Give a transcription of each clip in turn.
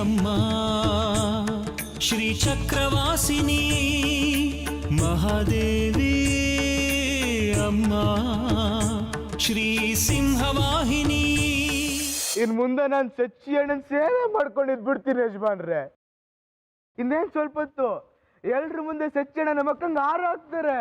ಅಮ್ಮ ಶ್ರೀ ಚಕ್ರವಾಸಿನಿ ಮಹಾದೇವಿ ಅಮ್ಮ ಶ್ರೀ ಸಿಂಹವಾಹಿನಿ. ಇನ್ ಮುಂದೆ ನಾನು ಸಚ್ಚಿ ಅಣ್ಣನ ಸೇವೆ ಮಾಡ್ಕೊಂಡಿದ್ ಬಿಡ್ತೀನಿ ಯಜಮಾನ್ರೆ. ಇನ್ನೇನ್ ಸ್ವಲ್ಪ ಹೊತ್ತು ಎಲ್ರ ಮುಂದೆ ಸಚ್ಚಿ ಅಣ್ಣ ನಮ್ಮ ಅಕ್ಕಂಗೆ ಹಾರ ಹಾಕ್ತಾರೆ.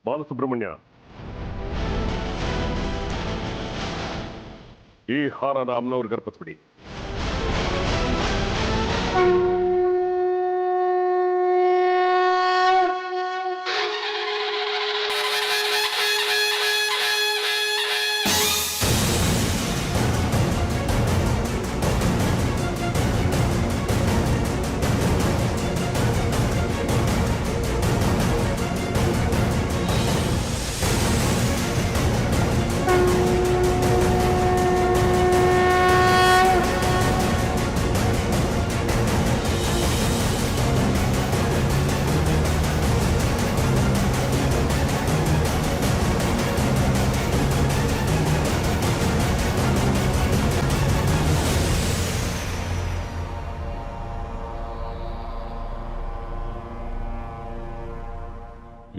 ಬಾಲಸುಬ್ರಹ್ಮಣ್ಯ, ಈ ಹಾರನ ಅಮ್ಮನವ್ರಿಗೆ ಅರ್ಪಿಸ್ಬಿಡಿ.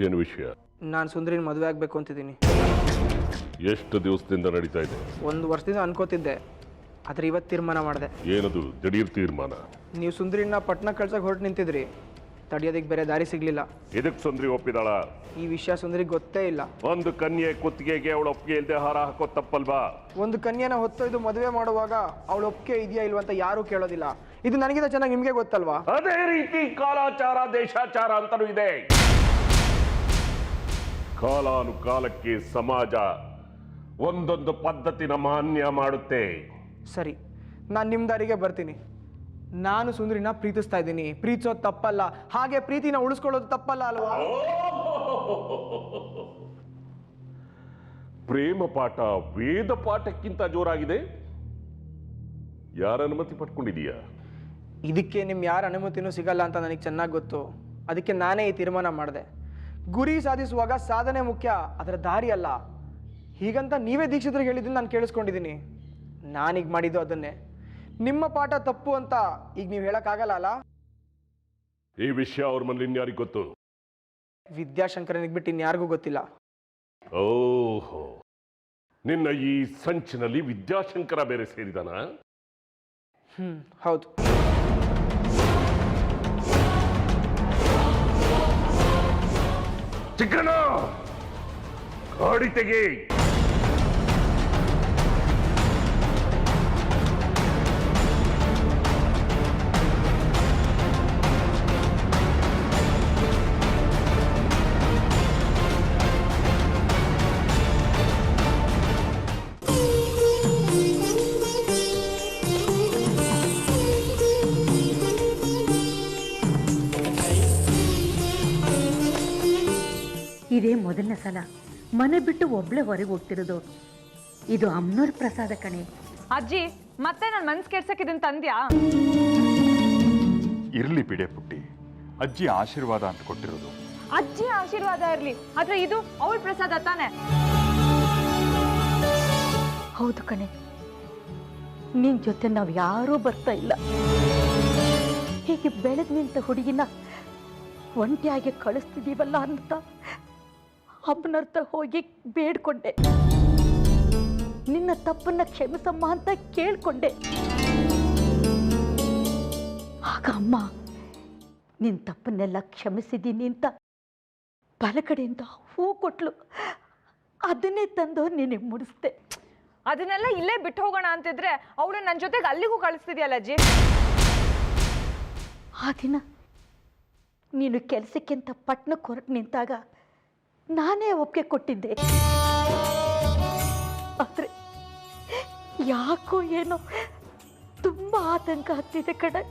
ಏನು ವಿಷಯ? ನಾನು ಸುಂದರಿನ ಮದುವೆ ಆಗ್ಬೇಕು ಅಂತಿದ್ದೀನಿ. ಎಷ್ಟು ದಿವಸದಿಂದ ನಡೀತಾ ಇದೆ? 1 ವರ್ಷದಿಂದ ಅನ್ಕೋತಿದ್ದೆ, ಆದ್ರೆ ಇವತ್ತು ತೀರ್ಮಾನ ಮಾಡಿದೆ. ಏನದು ದಿಢೀರ್ ತೀರ್ಮಾನ? ನೀವು ಸುಂದರಿನ ಪಟ್ನ ಕಳ್ಸಕ್ಕೆ ಹೊರಟು ನಿಂತಿದ್ರಿ, ತಡಿಯೋದಕ್ಕೆ ಬೇರೆ ದಾರಿ ಸಿಗ್ಲಿಲ್ಲ. ಇದಕ್ಕೆ ಸುಂದರಿ ಒಪ್ಪಿದಾಳ? ಈ ವಿಷಯ ಸುಂದರಿಗೆ ಗೊತ್ತೇ ಇಲ್ಲ. ಒಂದು ಕನ್ಯೆ ಕುತ್ತಿಗೆಗೆ ಅವಳ ಒಪ್ಪಿಗೆ ಇಲ್ಲದೆ ಹಾರ ಹಾಕೋ ತಪ್ಪಲ್ವಾ? ಒಂದು ಕನ್ಯೆನ ಹೊತ್ತೊಯ್ದು ಮದುವೆ ಮಾಡುವಾಗ ಅವಳ ಒಪ್ಪಿಗೆ ಇದೆಯಾ ಇಲ್ವಾ ಅಂತ ಯಾರೂ ಕೇಳೋದಿಲ್ಲ. ಇದು ನನಗಿಂತ ಚೆನ್ನಾಗಿ ನಿಮ್ಗೆ ಗೊತ್ತಲ್ವಾ? ಅದೇ ರೀತಿ ಕಾಲಾಚಾರ ದೇಶಾಚಾರ ಅಂತಲೂ ಇದೆ. ಕಾಲಾನುಕಾಲಕ್ಕೆ ಸಮಾಜ ಒಂದೊಂದು ಪದ್ಧತಿನ ಮಾನ್ಯ ಮಾಡುತ್ತೆ. ಸರಿ, ನಾನು ನಿಮ್ಮ ದಾರಿಗೆ ಬರ್ತೀನಿ. ನಾನು ಸುಂದರಿನ ಪ್ರೀತಿಸ್ತಾ ಇದ್ದೀನಿ, ಪ್ರೀತಿಸೋದು ತಪ್ಪಲ್ಲ, ಹಾಗೆ ಪ್ರೀತಿನ ಉಳಿಸ್ಕೊಳ್ಳೋದು ತಪ್ಪಲ್ಲ ಅಲ್ವಾ? ಪ್ರೇಮ ಪಾಠ ವೇದ ಪಾಠಕ್ಕಿಂತ ಜೋರಾಗಿದೆ. ಯಾರ ಅನುಮತಿ ಪಡ್ಕೊಂಡಿದೀಯಾ? ಇದಕ್ಕೆ ನಿಮ್ಮ ಯಾರ ಅನುಮತಿನೂ ಸಿಗಲ್ಲ ಅಂತ ನನಗೆ ಚೆನ್ನಾಗಿ ಗೊತ್ತು. ಅದಕ್ಕೆ ನಾನೇ ಈ ತೀರ್ಮಾನ ಮಾಡಿದೆ. ಗುರಿ ಸಾಧಿಸುವಾಗ ಸಾಧನೆ ಮುಖ್ಯ, ಅದರ ದಾರಿ ಅಲ್ಲ. ಹೀಗಂತ ನೀವೇ ದೀಕ್ಷಿತರಿಗೆ ಹೇಳಿದ್ದನ್ನು ನಾನು ಕೇಳಿಸ್ಕೊಂಡಿದ್ದೀನಿ. ನಾನೀಗ ಮಾಡಿದ್ದು ಅದನ್ನೇ. ನಿಮ್ಮ ಪಾಠ ತಪ್ಪು ಅಂತ ಈಗ ನೀವು ಹೇಳಕ್ಕಾಗಲ್ಲ ಅಲ್ಲ? ಈ ವಿಷಯ ಅವ್ರ ಮನೇಲಿ ಇನ್ಯಾರಿಗೆ ಗೊತ್ತು? ವಿದ್ಯಾಶಂಕರನಿಗೆ ಬಿಟ್ಟು ಇನ್ಯಾರಿಗೂ ಗೊತ್ತಿಲ್ಲ. ಓಹೋ, ನಿನ್ನ ಈ ಸಂಚಿನಲ್ಲಿ ವಿದ್ಯಾಶಂಕರ ಬೇರೆ ಸೇರಿದಾನ? ಹೌದು. ಚಿಕ್ಕಣ್ಣ, ಗಾಡಿ ತೆಗಿ. ಇದೇ ಮೊದಲನೇ ಸಲ ಮನೆ ಬಿಟ್ಟು ಒಬ್ಳೆ ಹೊರಗೆ ಹೋಗ್ತಿರೋದು. ಇದು ಅಮ್ಮನವ್ರ ಪ್ರಸಾದ ಕಣೆ. ಅಜ್ಜಿ, ಮತ್ತೆ ನನ್ನ ಮನ್ಸು ಕೆಡ್ಸಕ್ಕಿದನ್ ತಂದ್ಯಾ? ಇರ್ಲಿ ಬಿಡೆ ಪುಟ್ಟಿ, ಅಜ್ಜಿ ಆಶೀರ್ವಾದ ಅಂತ ಕೊಟ್ಟಿರೋದು. ಅಜ್ಜಿ ಆಶೀರ್ವಾದ ಇರ್ಲಿ, ಆದ್ರೆ ಇದು ಅವಳ ಪ್ರಸಾದ ತಾನೆ. ಹೌದು ಕಣೆ, ನಿನ್ ಜೊತೆ ನಾವು ಯಾರೂ ಬರ್ತಾ ಇಲ್ಲ. ಹೀಗೆ ಬೆಳೆದ್ ನಿಂತ ಹುಡುಗಿನ ಒಂಟಿಯಾಗಿ ಕಳಿಸ್ತಿದೀವಲ್ಲ ಅಂತ ಅಮ್ಮನರ್ಥ ಹೋಗಿ ಬೇಡ್ಕೊಂಡೆ. ನಿನ್ನ ತಪ್ಪನ್ನ ಕ್ಷಮಿಸಮ್ಮ ಅಂತ ಕೇಳ್ಕೊಂಡೆ. ಆಗ ಅಮ್ಮ ನಿನ್ನ ತಪ್ಪನ್ನೆಲ್ಲ ಕ್ಷಮಿಸಿದ್ದೀನಿ ಅಂತ ಬಲಗಡೆಯಿಂದ ಹೂ ಕೊಟ್ಲು. ಅದನ್ನೇ ತಂದು ನಿನಗೆ ಮುಡಿಸ್ದೆ. ಅದನ್ನೆಲ್ಲ ಇಲ್ಲೇ ಬಿಟ್ಟು ಹೋಗೋಣ ಅಂತಿದ್ರೆ ಅವಳು ನನ್ನ ಜೊತೆಗೆ ಅಲ್ಲಿಗೂ ಕಳಿಸ್ತಿದ್ಯಲ್ಲ ಅಜ್ಜಿ. ಆ ದಿನ ನೀನು ಕೆಲಸಕ್ಕಿಂತ ಪಟ್ಟಣಕ್ಕೆ ಹೊರಟು ನಿಂತಾಗ ನಾನೇ ಒಪ್ಪಿಗೆ ಕೊಟ್ಟಿದ್ದೆ. ಆದರೆ ಯಾಕೋ ಏನೋ ತುಂಬ ಆತಂಕ ಆಗ್ತಿದೆ ಕಡೆ.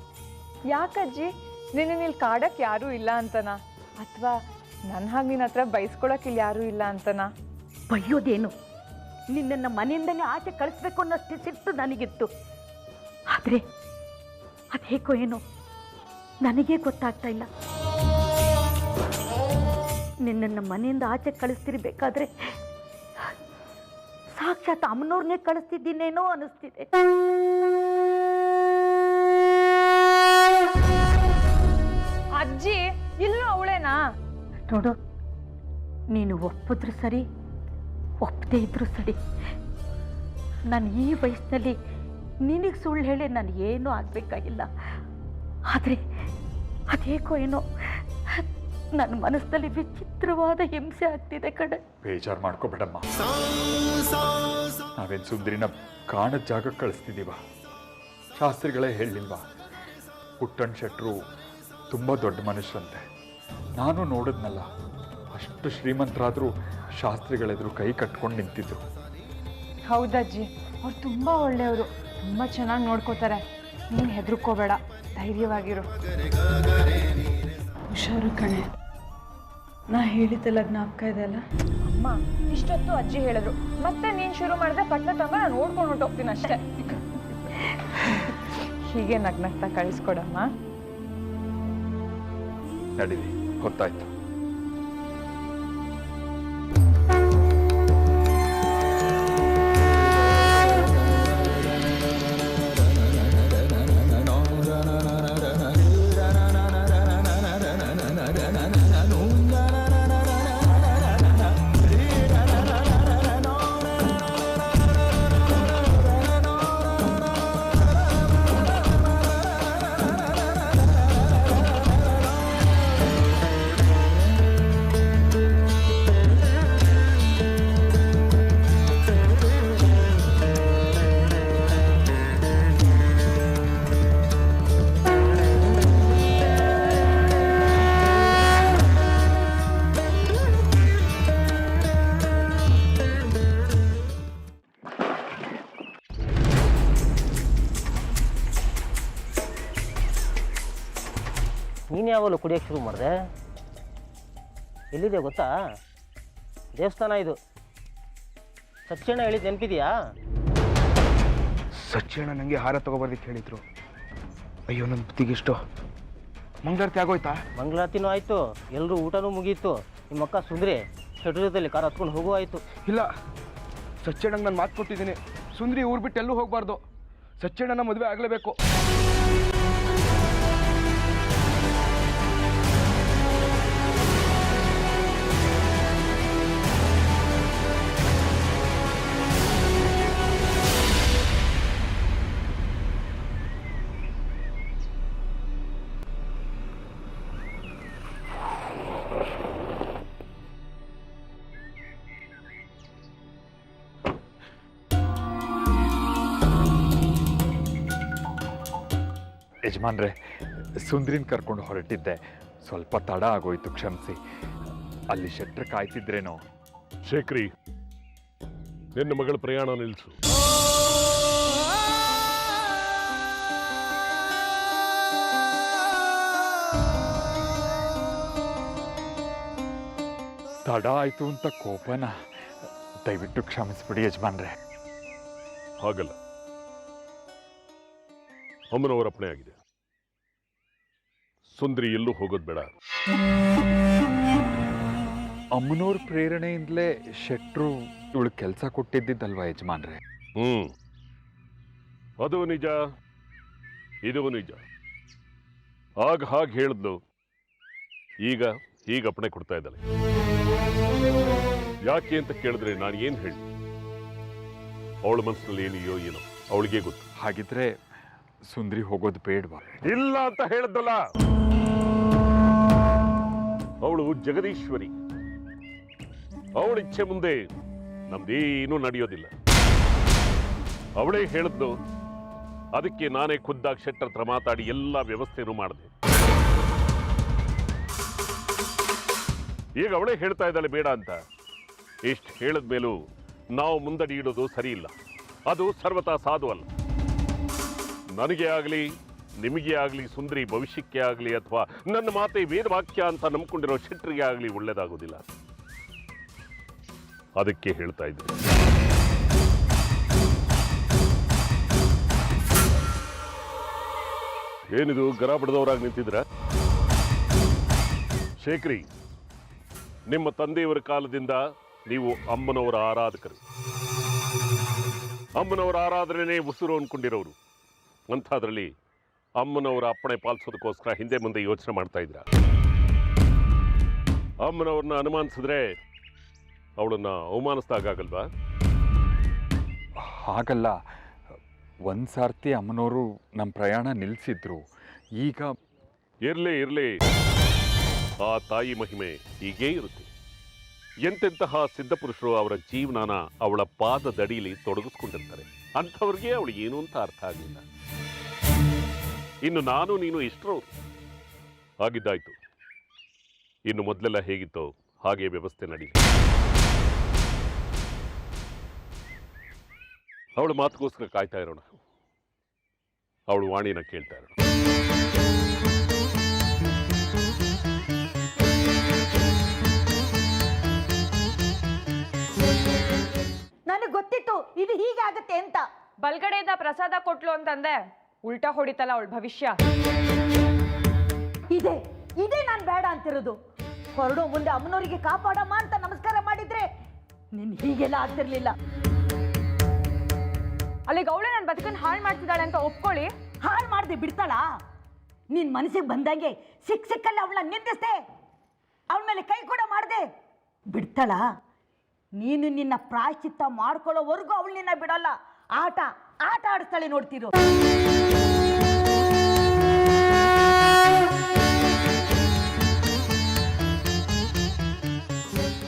ಯಾಕಜ್ಜಿ, ನಿನ್ನ ಇಲ್ಲಿ ಕಾಡಕ್ಕೆ ಯಾರೂ ಇಲ್ಲ ಅಂತನಾ, ಅಥವಾ ನನ್ನ ಹಾಗೆ ನಿನ್ನ ಹತ್ರ ಬೈಸ್ಕೊಳಕ್ಕೆ ಇಲ್ಲಿ ಯಾರೂ ಇಲ್ಲ ಅಂತನಾ? ಬೈಯೋದೇನು, ನಿನ್ನನ್ನು ಮನೆಯಿಂದನೇ ಆಚೆ ಕಳಿಸ್ಬೇಕು ಅನ್ನೋಷ್ಟು ಸಿಟ್ಟು ನನಗಿತ್ತು. ಆದರೆ ಅದೇಕೋ ಏನೋ ನನಗೇ ಗೊತ್ತಾಗ್ತಾ ಇಲ್ಲ. ನಿನ್ನನ್ನು ಮನೆಯಿಂದ ಆಚೆ ಕಳಿಸ್ತಿರ್ಬೇಕಾದ್ರೆ ಸಾಕ್ಷಾತ್ ಅಮ್ಮನವ್ರನ್ನೇ ಕಳಿಸ್ತಿದ್ದೀನೇನೋ ಅನಿಸ್ತಿದೆ. ಅಜ್ಜಿ, ಇಲ್ಲೂ ಅವಳೇನಾ? ನೋಡು, ನೀನು ಒಪ್ಪಿದ್ರು ಸರಿ, ಒಪ್ಪದೇ ಇದ್ರು ಸರಿ, ನಾನು ಈ ವಯಸ್ಸಿನಲ್ಲಿ ನಿನಗೆ ಸುಳ್ಳು ಹೇಳಿ ನಾನು ಏನೂ ಆಗಬೇಕಾಗಿಲ್ಲ. ಆದರೆ ಅದೇಕೋ ಏನೋ ನನ್ನ ಮನಸ್ಸಲ್ಲಿ ವಿಚಿತ್ರವಾದ ಹಿಂಸೆ ಆಗ್ತಿದೆ ಕಡೆ. ಬೇಜಾರು ಮಾಡ್ಕೋಬೇಡಮ್ಮ. ನಾವೇನು ಸುಂದರಿನ ಕಾಣದ ಜಾಗಕ್ಕೆ ಕಳಿಸ್ತಿದ್ದೀವ? ಶಾಸ್ತ್ರಿಗಳೇ ಹೇಳಲಿಲ್ವಾ, ಪುಟ್ಟಣ್ಣ ಶೆಟ್ರು ತುಂಬ ದೊಡ್ಡ ಮನುಷ್ಯರಂತೆ. ನಾನು ನೋಡಿದ್ನಲ್ಲ, ಅಷ್ಟು ಶ್ರೀಮಂತರಾದರೂ ಶಾಸ್ತ್ರಿಗಳೆದುರು ಕೈ ಕಟ್ಕೊಂಡು ನಿಂತಿದ್ರು. ಹೌದಜ್ಜಿ, ಅವ್ರು ತುಂಬ ಒಳ್ಳೆಯವರು, ತುಂಬ ಚೆನ್ನಾಗಿ ನೋಡ್ಕೋತಾರೆ. ನೀನು ಹೆದರ್ಕೋಬೇಡ, ಧೈರ್ಯವಾಗಿರು. ಹುಷಾರು ಕಣೆ, ನಾ ಹೇಳಿದ್ದೆಲ್ಲ ಜ್ಞಾಪಕ ಇದೆ ಅಲ್ಲ? ಅಮ್ಮ ಇಷ್ಟೊತ್ತು ಅಜ್ಜಿ ಹೇಳಿದ್ರು, ಮತ್ತೆ ನೀನು ಶುರು ಮಾಡಿದ್ರೆ ಪಟ್ನ ತಂಗ ನಾನು ನೋಡ್ಕೊಂಡು ಹೊರಟೋಗ್ತೀನಿ ಅಷ್ಟೇ. ಹೀಗೆ ನಗ್ನಗ್ತಾ ಕಳಿಸ್ಕೊಡಮ್ಮ. ನಡೀರಿ, ಗೊತ್ತಾಯ್ತು. ನೀನು ಯಾವಾಗಲೂ ಕುಡಿಯೋಕ್ಕೆ ಶುರು ಮಾಡಿದೆ? ಎಲ್ಲಿದೆ ಗೊತ್ತಾ? ದೇವಸ್ಥಾನ ಇದು. ಸತ್ಯಣ್ಣ ಹೇಳಿದ್ದು ನೆನಪಿದೆಯಾ? ಸಚ್ಚಣ್ಣ ನನಗೆ ಹಾರ ತಗೋಬರ್ದಕ್ಕೆ ಹೇಳಿದ್ರು. ಅಯ್ಯೋ, ನನ್ನ ಬುದ್ಧಿಗಿಷ್ಟು. ಮಂಗಳಾರತಿ ಆಗೋಯ್ತಾ? ಮಂಗಳಾರತಿನೂ ಆಯಿತು, ಎಲ್ಲರೂ ಊಟನೂ ಮುಗೀತು. ನಿಮ್ಮ ಅಕ್ಕ ಸುಂದ್ರಿ ಶೆಟ್ರ ಜೊತೆಲಿ ಕಾರ್ ಹತ್ಕೊಂಡು ಹೋಗೋ ಆಯಿತು. ಇಲ್ಲ, ಸಚ್ಚಣ್ಣಂಗೆ ನಾನು ಮಾತು ಕೊಟ್ಟಿದ್ದೀನಿ. ಸುಂದ್ರಿ ಊರು ಬಿಟ್ಟು ಎಲ್ಲೂ ಹೋಗಬಾರ್ದು. ಸಚ್ಚಣ್ಣನ ಮದುವೆ ಆಗಲೇಬೇಕು. ಯಜಮಾನ್ರೆ, ಸುಂದ್ರಿನ ಕರ್ಕೊಂಡು ಹೊರಟಿದ್ದೆ, ಸ್ವಲ್ಪ ತಡ ಆಗೋಯ್ತು, ಕ್ಷಮಿಸಿ. ಅಲ್ಲಿ ಶೆಟ್ರ್ ಕಾಯ್ತಿದ್ರೇನೋ. ಶೇಖರಿ, ನಿನ್ನ ಮಗಳ ಪ್ರಯಾಣ ನಿಲ್ಲಿಸು. ತಡ ಆಯ್ತು ಅಂತ ಕೋಪನ? ದಯವಿಟ್ಟು ಕ್ಷಮಿಸ್ಬಿಡಿ ಯಜಮಾನ್ರೆ. ಹಾಗಲ್ಲ, ಅಮ್ಮನವರ ಅಪ್ಪಣೆ ಆಗಿದೆ. ಸುಂದ್ರಿ ಎಲ್ಲೂ ಹೋಗೋದು ಬೇಡ. ಅಮ್ಮನವ್ರ ಪ್ರೇರಣೆಯಿಂದಲೇ ಶೆಟ್ರು ಇವಳು ಕೆಲಸ ಕೊಟ್ಟಿದ್ದಲ್ವಾ ಯಜಮಾನ್ರೆ? ಅದು ನಿಜ, ಇದು ನಿಜ. ಆಗ ಹಾಗೆ ಹೇಳಿದ್ಲು, ಈಗ ಹೀಗೆ ಅಪ್ಪಣೆ ಕೊಡ್ತಾ ಇದ್ದಾಳೆ. ಯಾಕೆ ಅಂತ ಕೇಳಿದ್ರೆ ನಾನು ಏನು ಹೇಳಿ? ಅವಳ ಮನಸ್ಸಿನಲ್ಲಿ ಏನಿದೆಯೋ ಏನೋ ಅವಳಿಗೆ ಗೊತ್ತು. ಹಾಗಿದ್ರೆ ಸುಂದ್ರಿ ಹೋಗೋದು ಬೇಡವಾ? ಇಲ್ಲ ಅಂತ ಹೇಳಿದ್ದಲ್ಲ. ಅವಳು ಜಗದೀಶ್ವರಿ. ಅವಳ ಇಚ್ಛೆ ಮುಂದೆ ನಮ್ದೇನೂ ನಡೆಯೋದಿಲ್ಲ. ಅವಳೇ ಹೇಳಿದ್ಲು. ಅದಕ್ಕೆ ನಾನೇ ಖುದ್ದಾಗಿ ಶೆಟ್ಟರ್ ಹತ್ರ ಮಾತಾಡಿ ಎಲ್ಲ ವ್ಯವಸ್ಥೆನೂ ಮಾಡಿದೆ. ಈಗ ಅವಳೇ ಹೇಳ್ತಾ ಇದ್ದಾಳೆ ಬೇಡ ಅಂತ. ಇಷ್ಟು ಹೇಳಿದ ಮೇಲೂ ನಾವು ಮುಂದಡಿ ಇಡೋದು ಸರಿ ಇಲ್ಲ. ಅದು ಸರ್ವತಾ ಸಾಧು ಅಲ್ಲ. ನನಗೆ ಆಗಲಿ, ನಿಮಗೆ ಆಗಲಿ, ಸುಂದರಿ ಭವಿಷ್ಯಕ್ಕೆ ಆಗಲಿ, ಅಥವಾ ನನ್ನ ಮಾತೆ ವೇದವಾಕ್ಯ ಅಂತ ನಂಬ್ಕೊಂಡಿರೋ ಶೆಟ್ಟರಿಗೆ ಆಗಲಿ ಒಳ್ಳೇದಾಗೋದಿಲ್ಲ. ಅದಕ್ಕೆ ಹೇಳ್ತಾ ಇದ್ದೆ. ಏನಿದು ಗರ ಬಡದವರಾಗಿ ನಿಂತಿದ್ರ? ಶೇಖರಿ, ನಿಮ್ಮ ತಂದೆಯವರ ಕಾಲದಿಂದ ನೀವು ಅಮ್ಮನವರ ಆರಾಧಕರು. ಅಮ್ಮನವರ ಆರಾಧನೆ ಉಸಿರು ಅನ್ಕೊಂಡಿರೋರು. ಅಂಥದ್ರಲ್ಲಿ ಅಮ್ಮನವರ ಅಪ್ಪಣೆ ಪಾಲಿಸೋದಕ್ಕೋಸ್ಕರ ಹಿಂದೆ ಮುಂದೆ ಯೋಚನೆ ಮಾಡ್ತಾ ಇದ್ರ. ಅಮ್ಮನವ್ರನ್ನ ಅನುಮಾನಿಸಿದ್ರೆ ಅವಳನ್ನ ಅವಮಾನಿಸ್ದಾಗಲ್ವಾ? ಹಾಗಲ್ಲ, ಒಂದು ಸಾರ್ತಿ ಅಮ್ಮನವರು ನಮ್ಮ ಪ್ರಯಾಣ ನಿಲ್ಲಿಸಿದ್ರು. ಈಗ ಇರಲಿ, ಆ ತಾಯಿ ಮಹಿಮೆ ಹೀಗೇ ಇರುತ್ತೆ. ಎಂತೆಂತಹ ಸಿದ್ಧಪುರುಷರು ಅವರ ಜೀವನನ ಅವಳ ಪಾದದಡಿಯಲ್ಲಿ ತೊಡಗಿಸ್ಕೊಂಡಿರ್ತಾರೆ. ಅಂಥವ್ರಿಗೆ ಅವಳು ಏನು ಅಂತ ಅರ್ಥ ಆಗಲಿಲ್ಲ. ಇನ್ನು ನಾನು ನೀನು ಇಷ್ಟರವ್ರು ಆಗಿದ್ದಾಯ್ತು. ಇನ್ನು ಮೊದಲೆಲ್ಲ ಹೇಗಿತ್ತೋ ಹಾಗೆ ವ್ಯವಸ್ಥೆ ನಡೀಲಿ. ಅವಳು ಮಾತುಗೋಸ್ಕರ ಕಾಯ್ತಾ ಇರೋಣ. ಅವಳು ವಾಣಿನ ಕೇಳ್ತಾ ಇರೋಣ. ನನಗೆ ಗೊತ್ತಿತ್ತು ಇದು ಹೀಗಾಗತ್ತೆ ಅಂತ. ಬಲ್ಗಡೆಯಿಂದ ಪ್ರಸಾದ ಕೊಟ್ಲು ಅಂತಂದೆ, ಉಲ್ಟಾ ಹೊಡಿತಲ್ಲ ಅವಳ ಭವಿಷ್ಯ. ಇದೇ ನಾನು ಬೇಡ ಅಂತಿರೋದು. ಹೊರಡೋ ಮುಂದೆ ಅಮ್ಮನವರಿಗೆ ಕಾಪಾಡಮ್ಮ ಅಂತ ನಮಸ್ಕಾರ ಮಾಡಿದ್ರೆ ನಿನ್ ಹೀಗೆಲ್ಲ ಆಗ್ತಿರ್ಲಿಲ್ಲ. ಅಲ್ಲಿಗೆ ಅವಳೇ ನನ್ನ ಬದುಕನ್ನು ಹಾಳು ಮಾಡ್ತಿದ್ದಾಳೆ ಅಂತ ಒಪ್ಕೊಳ್ಳಿ. ಹಾಳು ಮಾಡದೆ ಬಿಡ್ತಾಳ? ನಿನ್ ಮನಸ್ಸಿಗೆ ಬಂದಂಗೆ ಸಿಕ್ಕಲ್ಲಿ ಅವಳನ್ನ ನಿಂದಿಸ್ದೆ, ಅವಳ ಮೇಲೆ ಕೈ ಕೂಡ ಮಾಡದೆ ಬಿಡ್ತಾಳ? ನೀನು ನಿನ್ನ ಪ್ರಾಯಶ್ಚಿತ್ತ ಮಾಡ್ಕೊಳ್ಳೋವರೆಗೂ ಅವಳು ನಿನ್ನ ಬಿಡಲ್ಲ. ಆಟ ಆಡಿಸ್ತಾಳೆ, ನೋಡ್ತಿರೋ.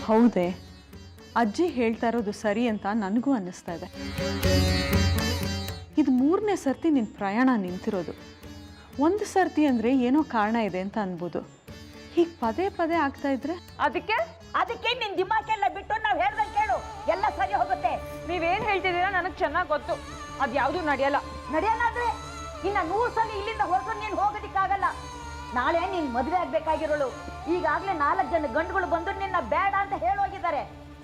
ಹೌದೇ, ಅಜ್ಜಿ ಹೇಳ್ತಾ ಇರೋದು ಸರಿ ಅಂತ ನನಗೂ ಅನ್ನಿಸ್ತಾ ಇದೆ. ಇದು 3ನೇ ಸರ್ತಿ ನಿನ್ನ ಪ್ರಯಾಣ ನಿಂತಿರೋದು. ಒಂದು ಸರ್ತಿ ಅಂದರೆ ಏನೋ ಕಾರಣ ಇದೆ ಅಂತ ಅನ್ಬೋದು. ಹೀಗೆ ಪದೇ ಪದೇ ಆಗ್ತಾ ಇದ್ರೆ ಅದಕ್ಕೆ ನಿನ್ ದಿಮಾಕೆಲ್ಲ ಬಿಟ್ಟು ನಾವು ಹೇಳ್ದಂಗೆ ಕೇಳು, ಎಲ್ಲ ಸರಿ ಹೋಗುತ್ತೆ. ನೀವೇನು ಹೇಳ್ತಿದ್ದೀರಾ ನನಗೆ ಚೆನ್ನಾಗಿ ಗೊತ್ತು. ಅದು ಯಾವುದೂ ನಡೆಯಲ್ಲ. ನಡೆಯಲ್ಲಾದ್ರೆ ಇನ್ನ 100 ಸಲ ಇಲ್ಲಿಂದ ಹೊರಟು ನೀನು ಹೋಗೋದಿಕ್ಕಾಗಲ್ಲ. ನಾಳೆ ನೀನ್ ಮದುವೆ ಆಗ್ಬೇಕಾಗಿರೋಳು. ಈಗಾಗಲೇ 4 ಜನ ಗಂಡುಗಳು ಬಂದು ನಿನ್ನ ಬೇಡ ಅಂತ ಹೇಳೋಗಿದ್ದಾರೆ.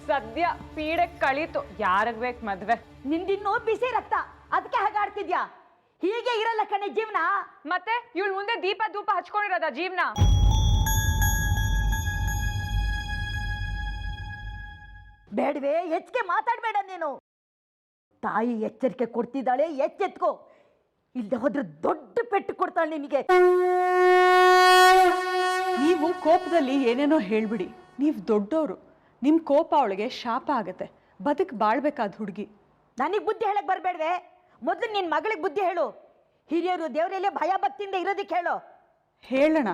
ಸದ್ಯ ಪೀಡೆ ಕಳೀತು, ಯಾರಿಗ್ ಬೇಕು ಮದ್ವೆ? ನಿಂದಿನ್ನೂ ಬಿಸಿ ರಕ್ತ, ಅದಕ್ಕೆ ಹಾಗಾಡ್ತಿದ್ಯಾ? ಹೀಗೆ ಇರಲ್ಲ ಕಣೆ ಜೀವನ. ಮತ್ತೆ ಇವಳು ಮುಂದೆ ದೀಪ ಧೂಪ ಹಚ್ಕೊಂಡಿರೋದ ಜೀವನ? ಬೇಡವೇ, ಹೆಚ್ಚಿಗೆ ಮಾತಾಡಬೇಡ ನೀನು. ತಾಯಿ ಎಚ್ಚರಿಕೆ ಕೊಡ್ತಿದ್ದಾಳೆ, ಎಚ್ಚೆತ್ಕೋ. ಇಲ್ಲದೆ ಹೋದ್ರೆ ದೊಡ್ಡ ಪೆಟ್ಟು ಕೊಡ್ತಾಳೆ ನಿನಗೆ. ನೀವು ಕೋಪದಲ್ಲಿ ಏನೇನೋ ಹೇಳ್ಬಿಡಿ. ನೀವು ದೊಡ್ಡವರು, ನಿಮ್ಮ ಕೋಪ ಅವಳಿಗೆ ಶಾಪ ಆಗತ್ತೆ. ಬಾಳ್ಬೇಕಾದ ಹುಡುಗಿ. ನನಗೆ ಬುದ್ಧಿ ಹೇಳಕ್ ಬರಬೇಡ್ವೆ. ಮೊದಲು ನಿನ್ನ ಮಗಳಿಗೆ ಬುದ್ಧಿ ಹೇಳು. ಹಿರಿಯರು ದೇವರಲ್ಲೇ ಭಯ ಭಕ್ತಿಯಿಂದ ಇರೋದಕ್ಕೆ ಹೇಳು. ಹೇಳೋಣ,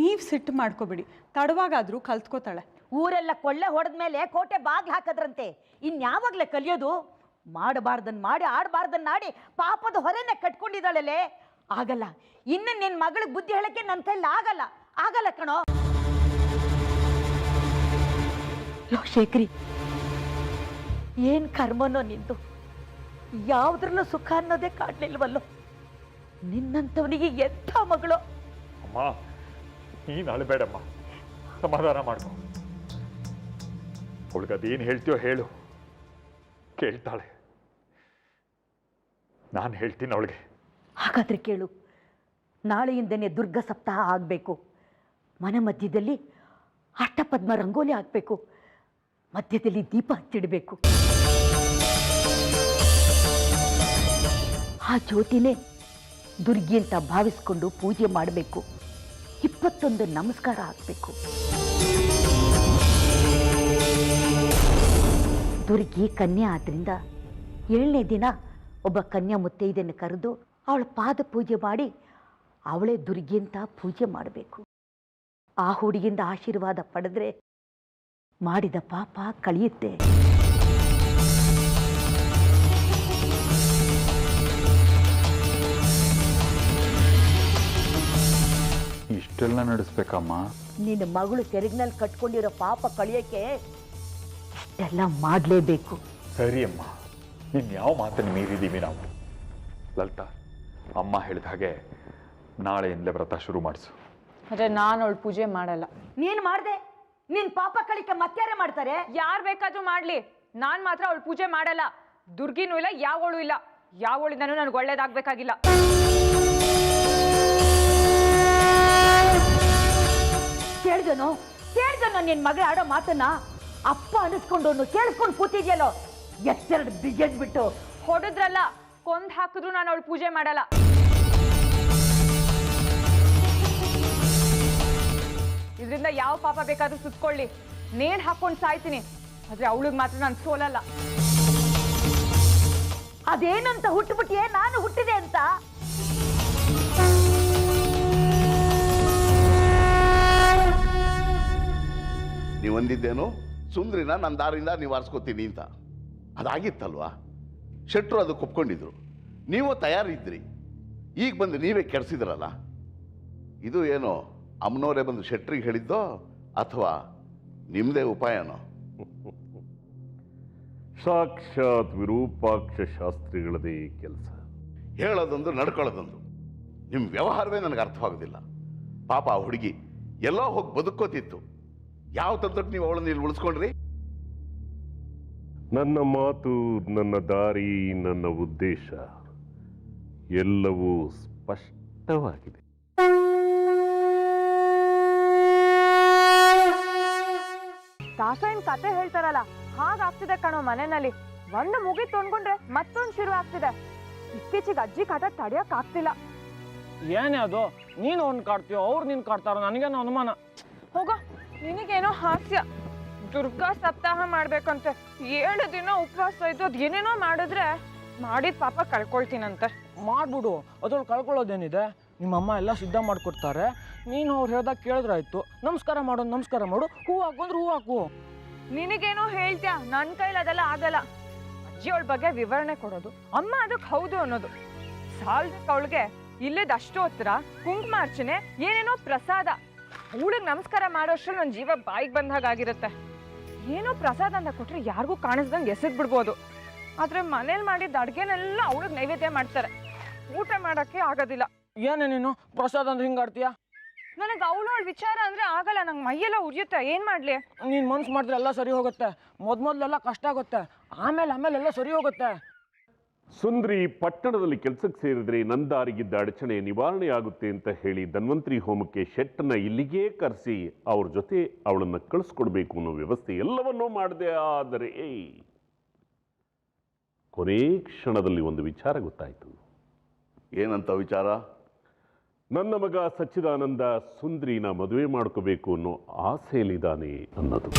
ನೀವು ಸಿಟ್ಟು ಮಾಡ್ಕೋಬಿಡಿ. ತಡವಾಗಾದ್ರೂ ಕಲ್ತ್ಕೋತಾಳೆ. ಊರೆಲ್ಲ ಕೊಳ್ಳೆ ಹೊಡೆದ್ಮೇಲೆ ಕೋಟೆ ಬಾಗ್ಲು ಹಾಕದ್ರಂತೆ. ಇನ್ಯಾವಾಗಲೇ ಕಲಿಯೋದು? ಮಾಡಬಾರ್ದನ್ ಮಾಡಿ ಆಡಬಾರ್ದನ್ನ ಆಡಿ ಪಾಪದ ಹೊರೆನ ಕಟ್ಕೊಂಡಿದ್ದಾಳಲ್ಲೇ. ಆಗಲ್ಲ. ಇನ್ನು ನಿನ್ನ ಮಗಳಿಗೆ ಬುದ್ಧಿ ಹೇಳಕ್ಕೆ ನನ್ನ ಕೈಲಿ ಆಗಲ್ಲ ಕಣೋ. ಶೇಖರಿ, ಏನ್ ಕರ್ಮನೋ ನಿಂದು. ಯಾವುದ್ರಲ್ಲೂ ಸುಖ ಅನ್ನೋದೇ ಕಾಡ್ಲಿಲ್ವಲ್ಲೋ. ನಿನ್ನಂಥವನಿಗೆ ಎಂಥ ಮಗಳು. ಅಮ್ಮ, ನೀನು ಅಳಬೇಡಮ್ಮ, ಸಮಾಧಾನ ಮಾಡ್ಕೊ. ಅವಳಿಗದೇನು ಹೇಳ್ತೀಯೋ ಹೇಳು, ಕೇಳ್ತಾಳೆ. ನಾನು ಹೇಳ್ತೀನಿ ಅವಳಿಗೆ. ಹಾಗಾದ್ರೆ ಕೇಳು. ನಾಳೆಯಿಂದನೇ ದುರ್ಗ ಸಪ್ತಾಹ ಆಗಬೇಕು. ಮನೆ ಮಧ್ಯದಲ್ಲಿ ಅಷ್ಟಪದ್ಮ ರಂಗೋಲಿ ಹಾಕಬೇಕು, ಮಧ್ಯದಲ್ಲಿ ದೀಪ ಹಚ್ಚಿಡಬೇಕು. ಆ ಜ್ಯೋತಿನೇ ದುರ್ಗಿ ಅಂತ ಭಾವಿಸ್ಕೊಂಡು ಪೂಜೆ ಮಾಡಬೇಕು. 21 ನಮಸ್ಕಾರ ಹಾಕಬೇಕು. ದುರ್ಗಿ ಕನ್ಯಾ ಆದ್ರಿಂದ 7ನೇ ದಿನ ಒಬ್ಬ ಕನ್ಯಾ ಮುತ್ತೈದೆಯನ್ನು ಕರೆದು ಅವಳ ಪಾದ ಪೂಜೆ ಮಾಡಿ ಅವಳೇ ದುರ್ಗಿ ಅಂತ ಪೂಜೆ ಮಾಡಬೇಕು. ಆ ಹುಡುಗಿಯಿಂದ ಆಶೀರ್ವಾದ ಪಡೆದ್ರೆ ಮಾಡಿದ ಪಾಪ ಕಳೆಯುತ್ತೆ. ಇಷ್ಟೆಲ್ಲ ನಡೆಸ್ಬೇಕಮ್ಮ? ನಿನ್ನ ಮಗಳು ಸೆರಗಿನಲ್ಲಿ ಕಟ್ಕೊಂಡಿರೋ ಪಾಪ ಕಳಿಯೋಕ್ಕೆ ಇಷ್ಟೆಲ್ಲ ಮಾಡಲೇಬೇಕು. ಸರಿ ಅಮ್ಮ, ಇನ್ಯಾವ ಮಾತನ್ನು ಮೀರಿದ್ದೀವಿ ನಾವು. ಲಲಿತಾ, ಅಮ್ಮ ಹೇಳಿದ ಹಾಗೆ ನಾಳೆಯಿಂದಲೇ ವ್ರತ ಶುರು ಮಾಡಿಸು. ಆದರೆ ನಾನು ಅವಳು ಪೂಜೆ ಮಾಡಲ್ಲ. ನೀನು ಮಾಡಿದೆ, ನಿನ್ನ ಪಾಪ ಕಳಿಕೆ ಮತ್ತಾರೇ ಮಾಡ್ತಾರೆ? ಯಾರು ಬೇಕಾದರೂ ಮಾಡಲಿ, ನಾನು ಮಾತ್ರ ಅವಳು ಪೂಜೆ ಮಾಡಲ್ಲ. ದುರ್ಗಿನೂ ಇಲ್ಲ, ಯಾವಳು ಇಲ್ಲ. ಯಾವಳಿಂದನೂ ನನಗೆ ಒಳ್ಳೇದಾಗಬೇಕಾಗಿಲ್ಲ. ಕೇಳ್ದನೋ ನಿನ್ನ ಮಗ ಆಡೋ ಮಾತನ್ನ? ಅಪ್ಪ ಅನಿಸ್ಕೊಂಡು ಕೇಳಿಸ್ಕೊಂಡು ಕೂತಿದ್ಯಲ್ಲೋ, ಎತ್ತೆರಡು ಬಿಟ್ಟು ಹೊಡೆದ್ರಲ್ಲ, ಕೊಂದು ಹಾಕಿದ್ರು ನಾನು ಅವಳು ಪೂಜೆ ಮಾಡಲ್ಲ. ಇದರಿಂದ ಯಾವ ಪಾಪ ಬೇಕಾದ್ರೂ ಸುತ್ಕೊಳ್ಳಿ, ನೇಣು ಹಾಕೊಂಡು ಸಾಯ್ತೀನಿ. ಆದ್ರೆ ಅವಳಿಗೆ ಮಾತ್ರ ನಾನು ಸೋಲಲ್ಲ. ಅದೇನಂತ ಹುಟ್ಟುಬಿಟ್ಟಿಯೇ? ನಾನು ಹುಟ್ಟಿದೆ ಅಂತ. ನೀವು ಅಂದಿದ್ದೇನು, ಸುಂದ್ರಿನ ನನ್ನ ದಾರಿಯಿಂದ ನಿವಾರಿಸ್ಕೋತೀನಿ ಅಂತ. ಅದಾಗಿತ್ತಲ್ವಾ? ಶೆಟ್ರು ಅದಕ್ಕೆ ಒಪ್ಕೊಂಡಿದ್ರು, ನೀವು ತಯಾರಿದ್ರಿ. ಈಗ ಬಂದು ನೀವೇ ಕೆಡಿಸಿದ್ರಲ್ಲ. ಇದು ಏನೋ ಅಮ್ಮನವರೇ ಬಂದು ಶೆಟ್ರಿಗೆ ಹೇಳಿದ್ದೋ ಅಥವಾ ನಿಮ್ಮದೇ ಉಪಾಯನೋ? ಸಾಕ್ಷಾತ್ ವಿರೂಪಾಕ್ಷ ಶಾಸ್ತ್ರಿಗಳದೇ ಕೆಲಸ. ಹೇಳೋದೊಂದು ನಡ್ಕೊಳ್ಳೋದೊಂದು. ನಿಮ್ಮ ವ್ಯವಹಾರವೇ ನನಗೆ ಅರ್ಥವಾಗೋದಿಲ್ಲ. ಪಾಪ ಆ ಹುಡುಗಿ ಎಲ್ಲೋ ಹೋಗಿ ಬದುಕೋತಿತ್ತು. ಯಾವ ತಂತ್ರಕ್ಕೆ ನೀವು ಅವಳನ್ನು ಇಲ್ಲಿ ಉಳಿಸ್ಕೊಂಡ್ರಿ? ನನ್ನ ಮಾತು, ನನ್ನ ದಾರಿ, ನನ್ನ ಉದ್ದೇಶ ಎಲ್ಲವೂ ಸ್ಪಷ್ಟವಾಗಿದೆ. ದಾಸಯ್ಯನ ಕತೆ ಹೇಳ್ತಾರಲ್ಲ, ಹಾಗಾಗ್ತಿದೆ ಕಣೋ ಮನೆಯಲ್ಲಿ. ಒಂದು ಮುಗಿತು ಅನ್ಕೊಂಡ್ರೆ ಮತ್ತೊಂದು ಶುರು ಆಗ್ತಿದೆ. ಇತ್ತೀಚೆಗೆ ಅಜ್ಜಿ ಕಾಟ ತಡಿಯಕ್ ಆಗ್ತಿಲ್ಲ. ಏನೇ ಅದು, ನೀನು ಅವ್ನು ಕಾಡ್ತೀಯೋ ಅವ್ರು ನೀನು ಕಾಡ್ತಾರೋ ನನಗೇನೋ ಅನುಮಾನ. ಹೋಗ, ನಿನಗೇನೋ ಹಾಸ್ಯ. ದುರ್ಗಾ ಸಪ್ತಾಹ ಮಾಡ್ಬೇಕಂತೆ, 7 ದಿನ ಉಪವಾಸ ಇದ್ದು ಅದು ಏನೇನೋ ಮಾಡಿದ್ರೆ ಮಾಡಿದ ಪಾಪ ಕಳ್ಕೊಳ್ತೀನಂತೆ. ಮಾಡ್ಬಿಡು, ಅದ್ರೊಳಗೆ ಕಳ್ಕೊಳ್ಳೋದೇನಿದೆ? ನಿಮ್ಮಮ್ಮ ಎಲ್ಲ ಸಿದ್ಧ ಮಾಡ್ಕೊಡ್ತಾರೆ, ನೀನು ಅವ್ರು ಹೇಳ್ದಾಗ ಕೇಳಿದ್ರಾಯ್ತು. ನಮಸ್ಕಾರ ಮಾಡೋದು ನಮಸ್ಕಾರ ಮಾಡು, ಹೂ ಹಾಕು ಅಂದ್ರೆ ಹೂ ಹಾಕು. ನಿನಗೇನೋ ಹೇಳ್ತೀಯ, ನನ್ನ ಕೈಲಿ ಅದೆಲ್ಲ ಆಗಲ್ಲ. ಅಜ್ಜಿ ಅವಳ ಬಗ್ಗೆ ವಿವರಣೆ ಕೊಡೋದು, ಅಮ್ಮ ಅದಕ್ಕೆ ಹೌದು ಅನ್ನೋದು ಸಾಲದಕ್ಕೆ. ಅವಳಿಗೆ ಇಲ್ಲದ ಅಷ್ಟೋತ್ತರ, ಕುಂಕುಮಾರ್ಚನೆ, ಏನೇನೋ ಪ್ರಸಾದ. ಅವಳಿಗೆ ನಮಸ್ಕಾರ ಮಾಡೋಷ್ಟ್ರಲ್ಲಿ ನನ್ನ ಜೀವ ಬಾಯಿಗೆ ಬಂದಾಗಿರುತ್ತೆ. ಏನೋ ಪ್ರಸಾದ ಅಂತ ಕೊಟ್ರೆ ಯಾರಿಗೂ ಕಾಣಿಸ್ದಂಗೆ ಎಸೆದ್ ಬಿಡ್ಬೋದು. ಆದ್ರೆ ಮನೇಲಿ ಮಾಡಿದ ಅಡ್ಗೆನೆಲ್ಲ ಅವಳಿಗೆ ನೈವೇದ್ಯ ಮಾಡ್ತಾರೆ, ಊಟ ಮಾಡೋಕ್ಕೆ ಆಗೋದಿಲ್ಲ. ಏನೇ ನೀನು ಪ್ರಸಾದ ಅಂದ್ರೆ ಹಿಂಗಾಡ್ತೀಯ? ನನಗೆ ಅವಳ ವಿಚಾರ ಅಂದ್ರೆ ಆಗಲ್ಲ, ನಂಗೆ ಮೈಯೆಲ್ಲ ಉರಿಯುತ್ತೆ. ಏನ್ ಮಾಡ್ಲಿ? ನೀನು ಮನ್ಸು ಮಾಡಿದ್ರೆ ಎಲ್ಲ ಸರಿ ಹೋಗುತ್ತೆ. ಮೊದಲೆಲ್ಲ ಕಷ್ಟ ಆಗುತ್ತೆ, ಆಮೇಲೆ ಎಲ್ಲ ಸರಿ ಹೋಗುತ್ತೆ. ಸುಂದ್ರಿ ಪಟ್ಟಣದಲ್ಲಿ ಕೆಲಸಕ್ಕೆ ಸೇರಿದ್ರೆ ನನ್ನ ದಾರಿಗಿದ್ದ ಅಡಚಣೆ ನಿವಾರಣೆ ಆಗುತ್ತೆ ಅಂತ ಹೇಳಿ ಧನ್ವಂತರಿ ಹೋಮಕ್ಕೆ ಶೆಟ್ಟನ್ನ ಇಲ್ಲಿಗೇ ಕರೆಸಿ ಅವ್ರ ಜೊತೆ ಅವಳನ್ನು ಕಳಿಸ್ಕೊಡ್ಬೇಕು ಅನ್ನೋ ವ್ಯವಸ್ಥೆ ಎಲ್ಲವನ್ನೂ ಮಾಡಿದೆ. ಆದರೆ ಕೊನೇ ಕ್ಷಣದಲ್ಲಿ ಒಂದು ವಿಚಾರ ಗೊತ್ತಾಯಿತು. ಏನಂತ ವಿಚಾರ? ನನ್ನ ಮಗ ಸಚ್ಚಿದಾನಂದ ಸುಂದ್ರಿನ ಮದುವೆ ಮಾಡ್ಕೋಬೇಕು ಅನ್ನೋ ಆಸೆಯಲ್ಲಿದ್ದಾನೆ ಅನ್ನೋದು.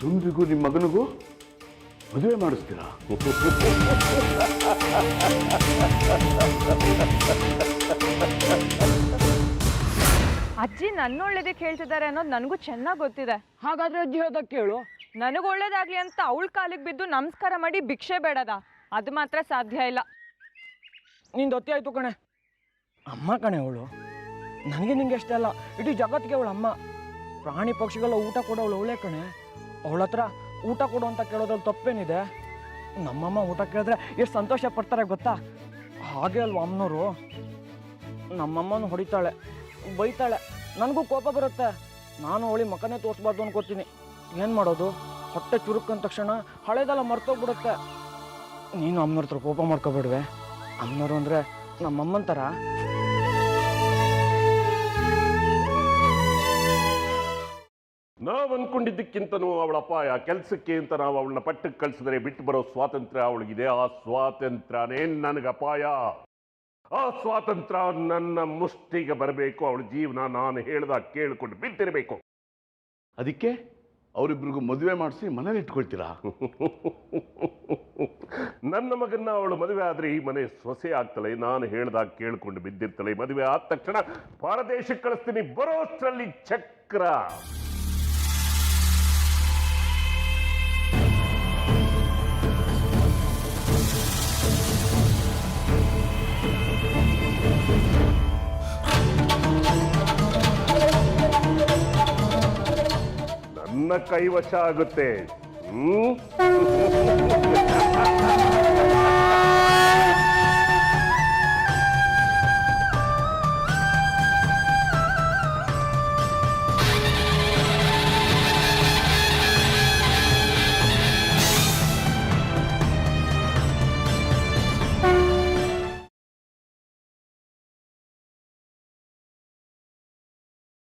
ಸುಂದ್ರಿಗೂ ನಿಮ್ಮ ಮಗನಿಗೂ ಮದುವೆ ಮಾಡಿಸ್ತೀರಾ? ಅಜ್ಜಿ ನನ್ನ ಒಳ್ಳೇದಕ್ಕೆ ಹೇಳ್ತಿದ್ದಾರೆ ಅನ್ನೋದು ನನಗೂ ಚೆನ್ನಾಗಿ ಗೊತ್ತಿದೆ. ಹಾಗಾದ್ರೆ ಅಜ್ಜಿ ಹೇಳ್ದಾಗ ಕೇಳು. ನನಗೆ ಒಳ್ಳೇದಾಗ್ಲಿ ಅಂತ ಅವಳ ಕಾಲಿಗೆ ಬಿದ್ದು ನಮಸ್ಕಾರ ಮಾಡಿ ಭಿಕ್ಷೆ ಬೇಡದ, ಅದು ಮಾತ್ರ ಸಾಧ್ಯ ಇಲ್ಲ. ನಿಂದು ಒತ್ತಿ ಆಯ್ತು ಕಣೆ. ಅಮ್ಮ ಕಣೆ ಅವಳು, ನನಗೆ ನಿಂಗೆ ಅಷ್ಟೇ ಅಲ್ಲ, ಇಡೀ ಜಗತ್ತಿಗೆ ಅವಳು ಅಮ್ಮ. ಪ್ರಾಣಿ ಪಕ್ಷಿಗೆಲ್ಲ ಊಟ ಕೊಡೋವಳು ಅವಳೇ ಕಣೆ. ಅವಳ ಹತ್ರ ಊಟ ಕೊಡು ಅಂತ ಕೇಳೋದ್ರಲ್ಲಿ ತಪ್ಪೇನಿದೆ? ನಮ್ಮಮ್ಮ ಊಟ ಕೇಳಿದ್ರೆ ಎಷ್ಟು ಸಂತೋಷ ಪಡ್ತಾರೆ ಗೊತ್ತಾ? ಹಾಗೆ ಅಲ್ವಾ ಅಮ್ಮನವರು? ನಮ್ಮಮ್ಮನ ಹೊಡಿತಾಳೆ, ಬೈತಾಳೆ, ನನಗೂ ಕೋಪ ಬರುತ್ತೆ. ನಾನು ಅವಳಿ ಮಕ್ಕನೇ ತೋರಿಸ್ಬಾರ್ದು ಅನ್ಕೋತೀನಿ. ಏನು ಮಾಡೋದು? ಹೊಟ್ಟೆ ಚುರುಕಂದ ತಕ್ಷಣ ಹಳೇದೆಲ್ಲ ಮರ್ತೋಗ್ಬಿಡುತ್ತೆ. ನೀನು ಅಮ್ಮನವ್ರ ಹತ್ರ ಕೋಪ ಮಾಡ್ಕೋಬೇಡ್ವೆ? ಅಮ್ಮನವರು ಅಂದರೆ ನಮ್ಮಮ್ಮನ ಥರ. ನಾವು ಅನ್ಕೊಂಡಿದ್ದಕ್ಕಿಂತನೂ ಅವಳ ಅಪಾಯ. ಕೆಲಸಕ್ಕೆ ಅಂತ ನಾವು ಅವಳನ್ನ ಪಟ್ಟಕ್ಕೆ ಕಳಿಸಿದ್ರೆ ಬಿಟ್ಟು ಬರೋ ಸ್ವಾತಂತ್ರ್ಯ ಅವಳಿಗಿದೆ. ಆ ಸ್ವಾತಂತ್ರ್ಯನೇ ನನಗೆ ಅಪಾಯ. ಆ ಸ್ವಾತಂತ್ರ್ಯ ನನ್ನ ಮುಷ್ಟಿಗೆ ಬರಬೇಕು. ಅವಳ ಜೀವನ ನಾನು ಹೇಳ್ದಾಗ ಕೇಳಿಕೊಂಡು ಬಿದ್ದಿರಬೇಕು. ಅದಕ್ಕೆ ಅವರಿಬ್ರಿಗೂ ಮದುವೆ ಮಾಡಿಸಿ ಮನೇಲಿ ಇಟ್ಕೊಳ್ತೀರಾ? ನನ್ನ ಮಗನ್ನ ಅವಳು ಮದುವೆ ಆದ್ರೆ ಈ ಮನೆ ಸೊಸೆ ಆಗ್ತಾಳೆ. ನಾನು ಹೇಳ್ದಾಗ ಕೇಳಿಕೊಂಡು ಬಿದ್ದಿರ್ತಾಳೆ. ಮದುವೆ ಆದ ತಕ್ಷಣ ಪರದೇಶಕ್ಕೆ ಕಳಿಸ್ತೀನಿ. ಬರೋಷ್ಟರಲ್ಲಿ ಚಕ್ರ. ನನ್ನ ಕೈವಶ ಆಗುತ್ತೆ.